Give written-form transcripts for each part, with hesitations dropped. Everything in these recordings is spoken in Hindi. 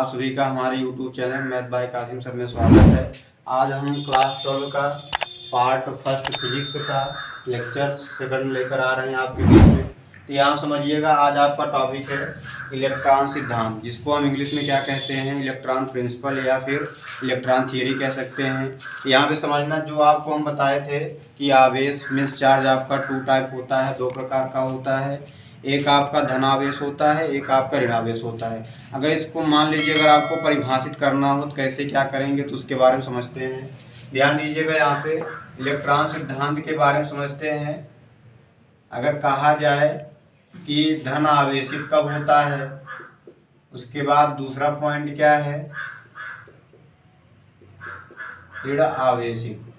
आप सभी का हमारे YouTube channel math by Qasim sir में स्वागत है। आज हम क्लास 12 का पार्ट फर्स्ट फिजिक्स का लेक्चर सेकंड लेकर आ रहे हैं आपके बीच में। तो यहाँ समझिएगा, आज आपका टॉपिक है इलेक्ट्रॉन सिद्धांत, जिसको हम इंग्लिश में क्या कहते हैं, इलेक्ट्रॉन प्रिंसिपल या फिर इलेक्ट्रॉन थियरी कह सकते हैं। यहाँ पे समझना, जो आपको हम बताए थे कि आवेश मीन्स चार्ज आपका टू टाइप होता है, दो प्रकार का होता है। एक आपका धनावेश होता है, एक आपका ऋणावेश होता है। अगर इसको मान लीजिए अगर आपको परिभाषित करना हो तो कैसे क्या करेंगे, तो उसके बारे में समझते हैं। ध्यान दीजिएगा, यहाँ पे इलेक्ट्रॉन सिद्धांत के बारे में समझते हैं। अगर कहा जाए कि धन आवेशित कब होता है, उसके बाद दूसरा पॉइंट क्या है, ऋण आवेशित।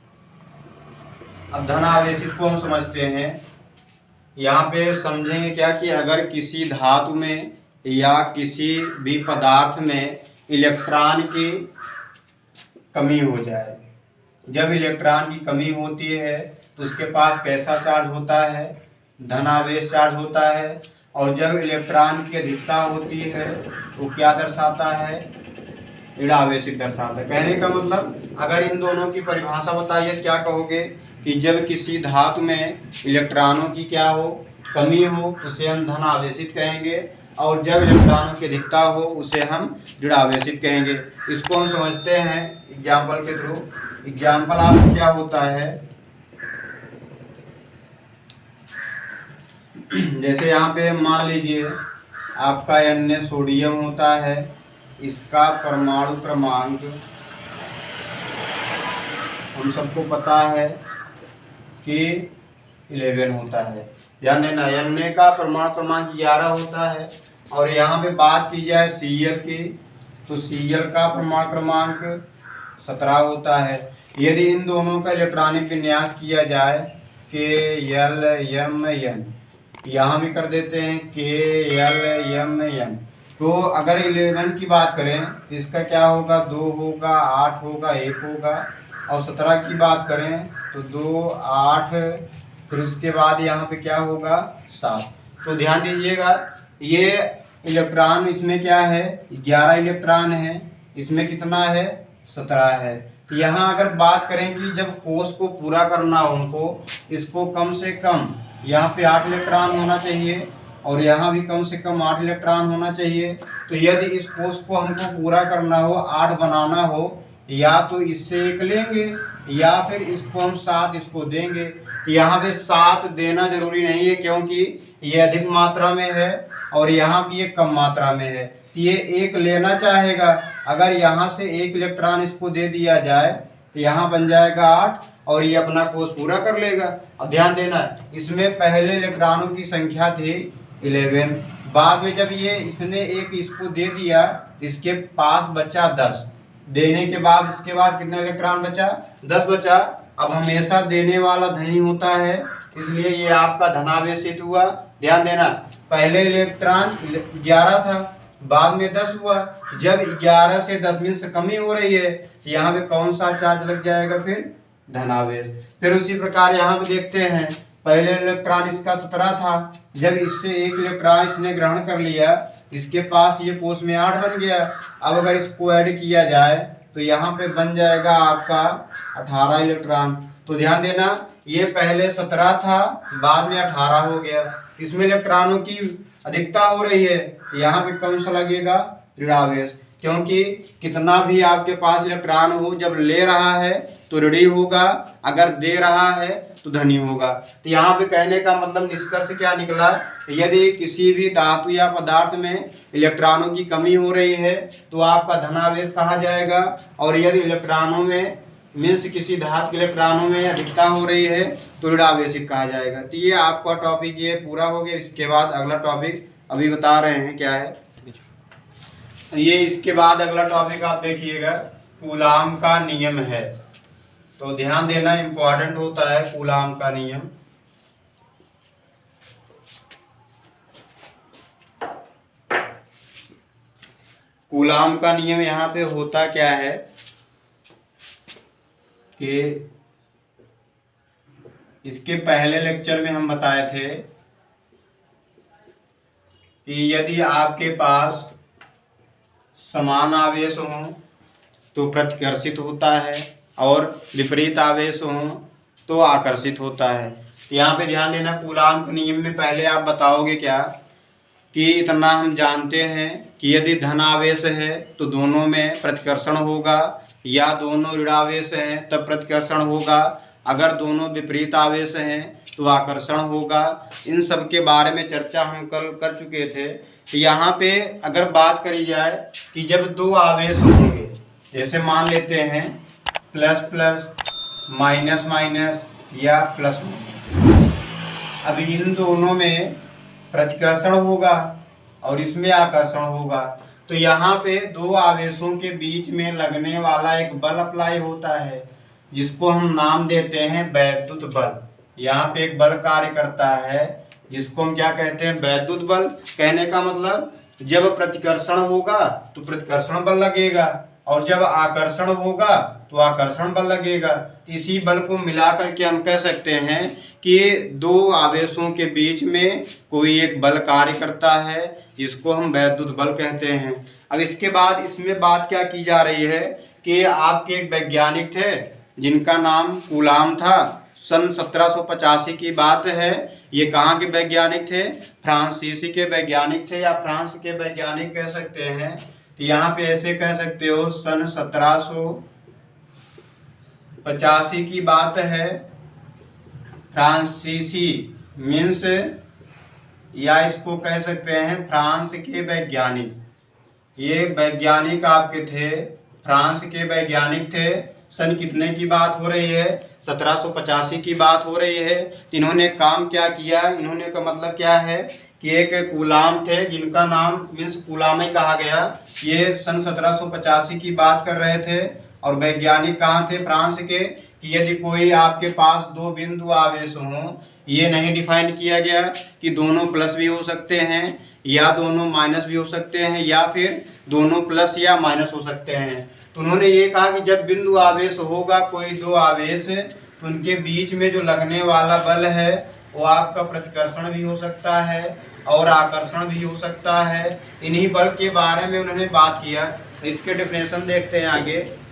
अब धन आवेशित को हम समझते हैं। यहाँ पे समझेंगे क्या कि अगर किसी धातु में या किसी भी पदार्थ में इलेक्ट्रॉन की कमी हो जाए, जब इलेक्ट्रॉन की कमी होती है तो उसके पास कैसा चार्ज होता है, धनावेश चार्ज होता है। और जब इलेक्ट्रॉन की अधिकता होती है तो क्या दर्शाता है, ऋणावेशित दर्शाता है। कहने का मतलब, अगर इन दोनों की परिभाषा बताइए, क्या कहोगे कि जब किसी धातु में इलेक्ट्रॉनों की क्या हो, कमी हो, उसे हम धन आवेशित कहेंगे, और जब इलेक्ट्रॉनों की अधिकता हो उसे हम ऋणावेशित कहेंगे। इसको हम समझते हैं एग्जाम्पल के थ्रू। एग्जाम्पल आपको क्या होता है, जैसे यहाँ पे मान लीजिए आपका Na सोडियम होता है, इसका परमाणु क्रमांक हम सबको पता है कि 11 होता है। ध्यान देना, Na का परमाणु क्रमांक 11 होता है। और यहाँ पे बात की जाए Cl की, तो Cl का परमाणु क्रमांक 17 होता है। यदि इन दोनों का इलेक्ट्रॉनिक विन्यास किया जाए KLMN, यहाँ भी कर देते हैं KLMN, तो अगर 11 की बात करें तो इसका क्या होगा, 2 होगा, 8 होगा, 1 होगा। और 17 की बात करें तो 2, 8, फिर उसके बाद यहाँ पे क्या होगा, 7। तो ध्यान दीजिएगा, ये इलेक्ट्रॉन इसमें क्या है, 11 इलेक्ट्रॉन है, इसमें कितना है, 17 है। तो यहाँ अगर बात करें कि जब कोष को पूरा करना हो उनको, इसको कम से कम यहाँ पे 8 इलेक्ट्रॉन होना चाहिए और यहाँ भी कम से कम 8 इलेक्ट्रॉन होना चाहिए। तो यदि इस कोष को हमको पूरा करना हो, 8 बनाना हो, या तो इससे 1 लेंगे या फिर इसको हम 7 इसको देंगे। यहाँ पे 7 देना जरूरी नहीं है, क्योंकि ये अधिक मात्रा में है और यहाँ भी ये कम मात्रा में है। ये 1 लेना चाहेगा, अगर यहाँ से 1 इलेक्ट्रॉन इसको दे दिया जाए तो यहाँ बन जाएगा 8 और ये अपना कोष पूरा कर लेगा। अब ध्यान देना, इसमें पहले इलेक्ट्रॉनों की संख्या थी 11, बाद में जब ये इसने 1 इसको दे दिया, इसके पास बचा 10। देने के बाद इसके बाद कितना इलेक्ट्रॉन बचा, 10 बचा। अब हमेशा देने वाला धनी होता है, इसलिए ये आपका धनावेशित हुआ। ध्यान देना, पहले इलेक्ट्रॉन 11 था, बाद में 10 हुआ। जब 11 से 10 में से कमी हो रही है तो यहाँ पे कौन सा चार्ज लग जाएगा, फिर धनावेश। फिर उसी प्रकार यहाँ पे देखते हैं, पहले इलेक्ट्रॉन इसका 17 था, जब इससे 1 इलेक्ट्रॉन इसने ग्रहण कर लिया, इसके पास ये कोष में 8 बन गया। अब अगर इसको ऐड किया जाए तो यहाँ पे बन जाएगा आपका 18 इलेक्ट्रॉन। तो ध्यान देना, ये पहले 17 था, बाद में 18 हो गया। इसमें इलेक्ट्रॉनों की अधिकता हो रही है, यहाँ पे कौन सा लगेगा, ऋणावेश, क्योंकि कितना भी आपके पास इलेक्ट्रॉन हो, जब ले रहा है तो ऋणी होगा, अगर दे रहा है तो धनी होगा। तो यहाँ पे कहने का मतलब निष्कर्ष क्या निकला, यदि किसी भी धातु या पदार्थ में इलेक्ट्रॉनों की कमी हो रही है तो आपका धनावेश कहा जाएगा, और यदि इलेक्ट्रॉनों में मीन्स किसी धातु के इलेक्ट्रॉनों में अधिकता हो रही है तो ऋणावेशित कहा जाएगा। तो ये आपका टॉपिक ये पूरा हो गया। इसके बाद अगला टॉपिक अभी बता रहे हैं क्या है ये। इसके बाद अगला टॉपिक आप देखिएगा, कूलाम का नियम है। तो ध्यान देना, इंपॉर्टेंट होता है कूलाम का नियम। कूलाम का नियम यहाँ पे होता क्या है कि इसके पहले लेक्चर में हम बताए थे कि यदि आपके पास समान आवेश हों तो प्रतिकर्षित होता है, और विपरीत आवेश हों तो आकर्षित होता है। यहाँ पे ध्यान देना, कूलाम के नियम में पहले आप बताओगे क्या कि इतना हम जानते हैं कि यदि धन आवेश है तो दोनों में प्रतिकर्षण होगा, या दोनों ऋणावेश हैं तब प्रतिकर्षण होगा, अगर दोनों विपरीत आवेश हैं तो आकर्षण होगा। इन सब के बारे में चर्चा हम कल कर चुके थे। तो यहाँ पे अगर बात करी जाए कि जब दो आवेश होंगे, जैसे मान लेते हैं प्लस प्लस, माइनस माइनस या प्लस माइनस, अब इन दोनों में प्रतिकर्षण होगा और इसमें आकर्षण होगा। तो यहाँ पे दो आवेशों के बीच में लगने वाला एक बल अप्लाई होता है, जिसको हम नाम देते हैं वैद्युत बल। यहाँ पे एक बल कार्य करता है जिसको हम क्या कहते हैं, वैद्युत बल। कहने का मतलब जब प्रतिकर्षण होगा तो प्रतिकर्षण बल लगेगा, और जब आकर्षण होगा तो आकर्षण बल लगेगा। इसी बल को मिला करके हम कह सकते हैं कि दो आवेशों के बीच में कोई एक बल कार्य करता है, जिसको हम वैद्युत बल कहते हैं। अब इसके बाद इसमें बात क्या की जा रही है कि आपके एक वैज्ञानिक थे जिनका नाम कूलाम था। सन 1785 की बात है। ये कहाँ के वैज्ञानिक थे? फ्रांसीसी के वैज्ञानिक थे, या फ्रांस के वैज्ञानिक कह सकते हैं। तो यहाँ पे ऐसे कह सकते हो, सन 1785 की बात है। फ्रांसीसी मीन्स, या इसको कह सकते हैं फ्रांस के वैज्ञानिक। ये वैज्ञानिक आपके थे, फ्रांस के वैज्ञानिक थे। सन कितने की बात हो रही है? 1785 की बात हो रही है। इन्होंने काम क्या किया? इन्होंने का मतलब क्या है कि एक कूलाम थे जिनका नाम मीन्स कूलाम ही कहा गया। ये सन 1785 की बात कर रहे थे, और वैज्ञानिक कहाँ थे? फ्रांस के। कि यदि कोई आपके पास दो बिंदु आवेश हों, ये नहीं डिफाइन किया गया कि दोनों प्लस भी हो सकते हैं या दोनों माइनस भी हो सकते हैं, या फिर दोनों प्लस या माइनस हो सकते हैं। तो उन्होंने ये कहा कि जब बिंदु आवेश होगा कोई दो आवेश, तो उनके बीच में जो लगने वाला बल है वो आपका प्रतिकर्षण भी हो सकता है और आकर्षण भी हो सकता है। इन्हीं बल के बारे में उन्होंने बात किया। इसके डेफिनेशन देखते हैं आगे।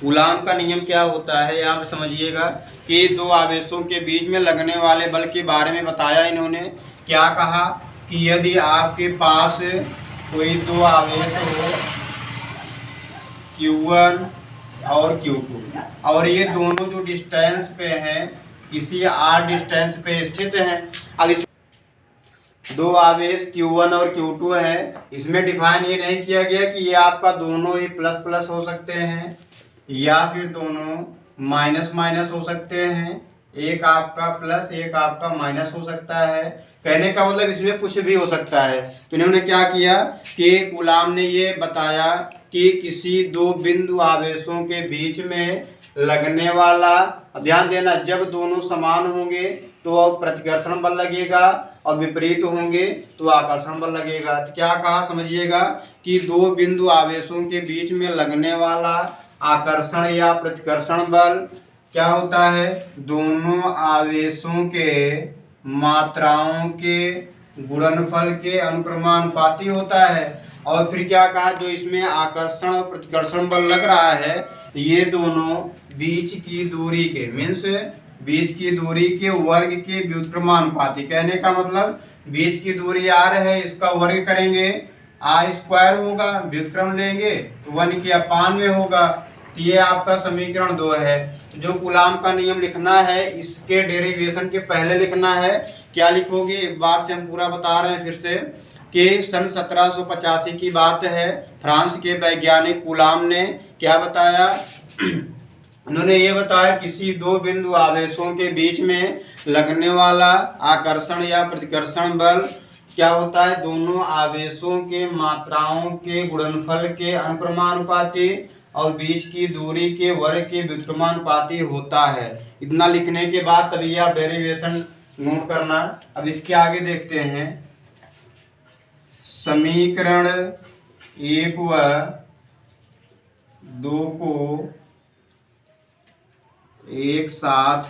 कूलाम का नियम क्या होता है, यहाँ पे समझिएगा कि दो आवेशों के बीच में लगने वाले बल के बारे में बताया इन्होंने। क्या कहा कि यदि आपके पास कोई दो आवेश हो, Q1 और Q2, और ये दोनों जो डिस्टेंस पे हैं, किसी r डिस्टेंस पे स्थित हैं। अब इस दो आवेश Q1 और Q2 हैं, इसमें डिफाइन ये नहीं किया गया कि ये आपका दोनों ही प्लस प्लस हो सकते हैं या फिर दोनों माइनस माइनस हो सकते हैं। एक आपका प्लस एक आपका माइनस हो सकता है। कहने का मतलब इसमें कुछ भी हो सकता है। तो इन्होंने क्या किया कि कूलाम ने ये बताया कि किसी दो बिंदु आवेशों के बीच में लगने वाला, ध्यान देना, जब दोनों समान होंगे तो प्रतिकर्षण बल लगेगा, और विपरीत होंगे तो आकर्षण बल लगेगा। तो क्या कहा समझिएगा कि दो बिंदु आवेशों के बीच में लगने वाला आकर्षण या प्रतिकर्षण बल क्या होता है? दोनों आवेशों के मात्राओं के गुणनफल के अनुक्रमानुपाती होता है। और फिर क्या कहा, जो इसमें आकर्षण और प्रतिकर्षण बल लग रहा है, ये दोनों बीच की दूरी के मीन्स बीच की दूरी के वर्ग के व्युत्क्रमानुपाती। कहने का मतलब बीच की दूरी r है, इसका वर्ग करेंगे r² होगा, व्युत्क्रम लेंगे तो 1 के अपान में होगा। तो ये आपका समीकरण 2 है। तो जो कूलाम का नियम लिखना है, इसके डेरिवेशन के पहले लिखना है। क्या लिखोगे? एक बार से हम पूरा बता रहे हैं फिर से कि सन 1785 की बात है। फ्रांस के वैज्ञानिक कूलाम ने क्या बताया? उन्होंने ये बताया किसी दो बिंदु आवेशों के बीच में लगने वाला आकर्षण या प्रतिकर्षण बल क्या होता है? दोनों आवेशों के मात्राओं के गुणनफल के अनुक्रमानुपाती और बीच की दूरी के वर्ग के व्युत्क्रमानुपाती होता है। इतना लिखने के बाद तभी आप डेरिवेशन नोट करना। अब इसके आगे देखते हैं। समीकरण 1 व 2 को एक साथ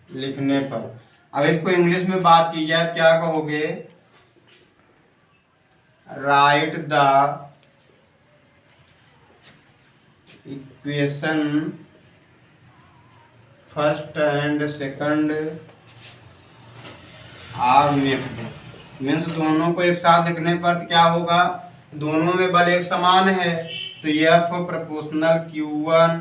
लिखने पर। अब इसको इंग्लिश में बात की जाए तो क्या कहोगे, write the equation first and second are mixed. Means दोनों को एक साथ लिखने पर क्या होगा, दोनों में बल एक समान है, तो एफ प्रोपोर्शनल Q1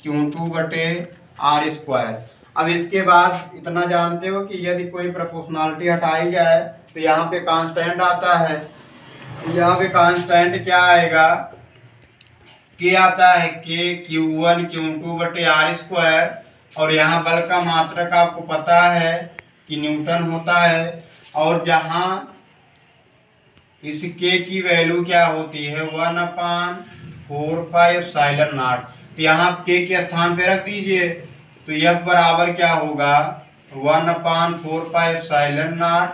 Q2 बटे आर स्क्वायर। अब इसके बाद इतना जानते हो कि यदि कोई प्रोपोर्शनलिटी हटाई जाए तो यहाँ पे कांस्टेंट आता है। यहाँ पे कांस्टेंट क्या आएगा, के आता है, के Q1 Q2 बटे आर स्क्वायर। और यहाँ बल का मात्रक आपको पता है कि न्यूटन होता है। और जहाँ इस के की वैल्यू क्या होती है, 1/4πε0। तो यहाँ के स्थान पे रख दीजिए, तो यह बराबर क्या होगा, 1/4πε0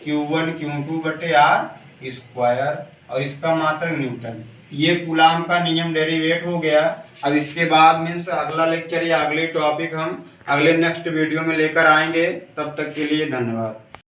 Q1 Q2 बटे आर स्क्वायर। और इसका मात्रक न्यूटन। ये कूलाम का नियम डेरिवेट हो गया। अब इसके बाद मीन्स अगला लेक्चर या अगले टॉपिक हम अगले नेक्स्ट वीडियो में लेकर आएंगे। तब तक के लिए धन्यवाद।